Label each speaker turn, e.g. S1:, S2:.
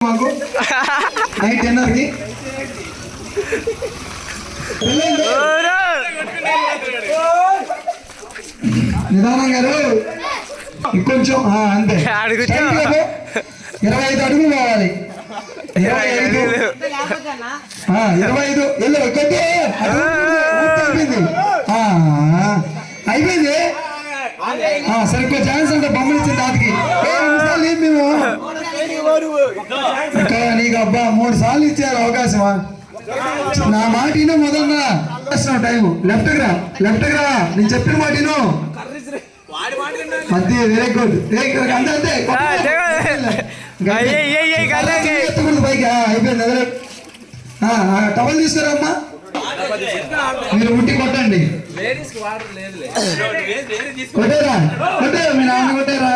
S1: మాకు నైట్ డిన్నర్కి నిదానం గారు ఇంకొంచెం అంతే 25 అడుగులు కావాలి 25 వెళ్ళు అయిపోయింది సరిగ్గా ఛాన్స్ అంటే బొమ్మలు ఇచ్చిన దానికి మేము నీకు అబ్బా 3 సార్లు ఇచ్చారు అవకాశమా నా మాట విను మొదలన్నా టైం లెఫ్ట్ రా నేను చెప్పిన మాట విను అంతే వెరీ గుడ్ అంతే పైకి అయిపోయింది అదే టవల్ తీసుకురా అమ్మా మీరు ఉట్టి కొట్టండి కొట్టేరా మీ నాన్న కొట్టేరా